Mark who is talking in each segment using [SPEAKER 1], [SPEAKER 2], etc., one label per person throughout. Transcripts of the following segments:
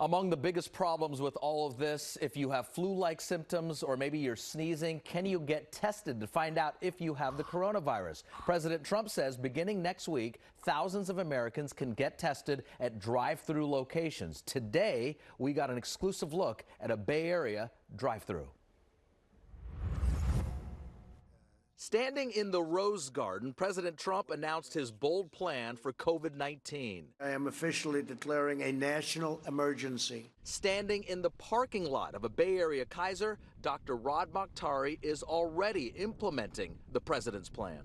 [SPEAKER 1] Among the biggest problems with all of this, if you have flu-like symptoms or maybe you're sneezing, can you get tested to find out if you have the coronavirus? President Trump says beginning next week, thousands of Americans can get tested at drive-through locations. Today, we got an exclusive look at a Bay Area drive-through. Standing in the Rose Garden, President Trump announced his bold plan for COVID-19.
[SPEAKER 2] I am officially declaring a national emergency.
[SPEAKER 1] Standing in the parking lot of a Bay Area Kaiser, Dr. Raj Mathai is already implementing the president's plan.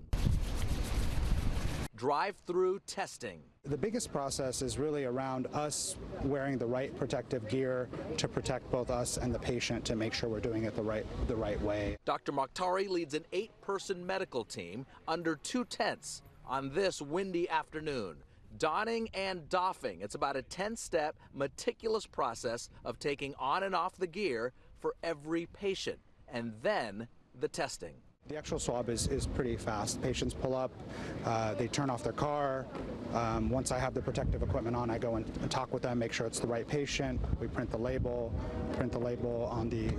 [SPEAKER 1] Drive-through testing.
[SPEAKER 3] The biggest process is really around us wearing the right protective gear to protect both us and the patient to make sure we're doing it the right way.
[SPEAKER 1] Dr. Mathai leads an 8-person medical team under 2 tents on this windy afternoon. Donning and doffing. It's about a 10-step, meticulous process of taking on and off the gear for every patient, and then the testing.
[SPEAKER 3] The actual swab is pretty fast. Patients pull up, they turn off their car. Once I have the protective equipment on, I go and talk with them, make sure it's the right patient. We print the label on the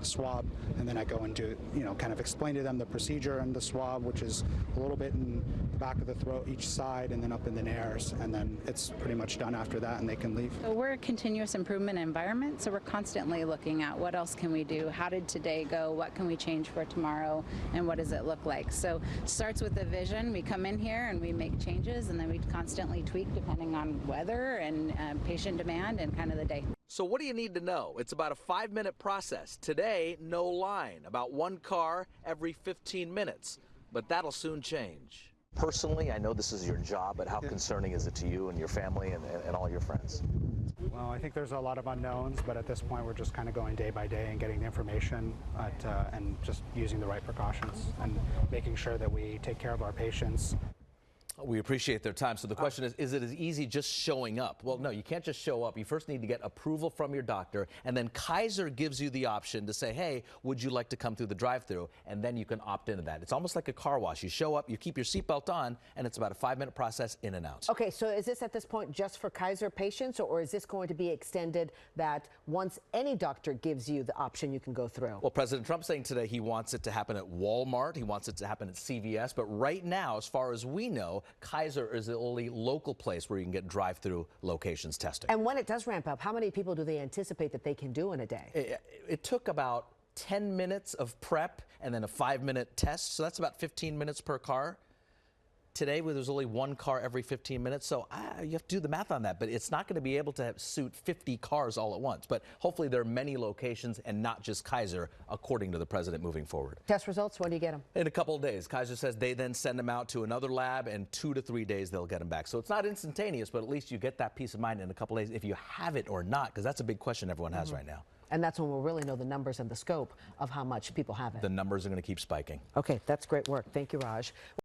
[SPEAKER 3] swab, and then I go and do, kind of explain to them the procedure and the swab, which is a little bit in the back of the throat each side and then up in the nares, and then it's pretty much done after that and they can leave.
[SPEAKER 4] So we're a continuous improvement environment, so we're constantly looking at what else can we do, how did today go, what can we change for tomorrow, and what does it look like. So it starts with the vision. We come in here and we make changes, and then we constantly tweak depending on weather and patient demand and kind of the day.
[SPEAKER 1] So what do you need to know? It's about a 5-minute process. Today, no line, about 1 car every 15 minutes, but that'll soon change. Personally, I know this is your job, but how concerning is it to you and your family and all your friends?
[SPEAKER 3] Well, I think there's a lot of unknowns, but at this point we're just kind of going day by day and getting the information and just using the right precautions and making sure that we take care of our patients.
[SPEAKER 1] We appreciate their time. So the question is it as easy just showing up? Well, no, you can't just show up. You first need to get approval from your doctor, and then Kaiser gives you the option to say, hey, would you like to come through the drive-thru? And then you can opt into that. It's almost like a car wash. You show up, you keep your seatbelt on, and it's about a 5-minute process in and out.
[SPEAKER 5] Okay, so is this at this point just for Kaiser patients, or is this going to be extended that once any doctor gives you the option, you can go through?
[SPEAKER 1] Well, President Trump's saying today he wants it to happen at Walmart. He wants it to happen at CVS. But right now, as far as we know, Kaiser is the only local place where you can get drive-through locations testing.
[SPEAKER 5] And when it does ramp up, how many people do they anticipate that they can do in a day?
[SPEAKER 1] It took about 10 minutes of prep and then a 5-minute test, so that's about 15 minutes per car. Today, there's only 1 car every 15 minutes, so you have to do the math on that, but it's not going to be able to suit 50 cars all at once. But hopefully there are many locations and not just Kaiser, according to the president moving forward.
[SPEAKER 5] Test results, when do you get them?
[SPEAKER 1] In a couple of days. Kaiser says they then send them out to another lab, and 2 to 3 days they'll get them back. So it's not instantaneous, but at least you get that peace of mind in a couple of days if you have it or not, because that's a big question everyone has right now.
[SPEAKER 5] And that's when we'll really know the numbers and the scope of how much people have it.
[SPEAKER 1] The numbers are going to keep spiking.
[SPEAKER 5] Okay, that's great work. Thank you, Raj.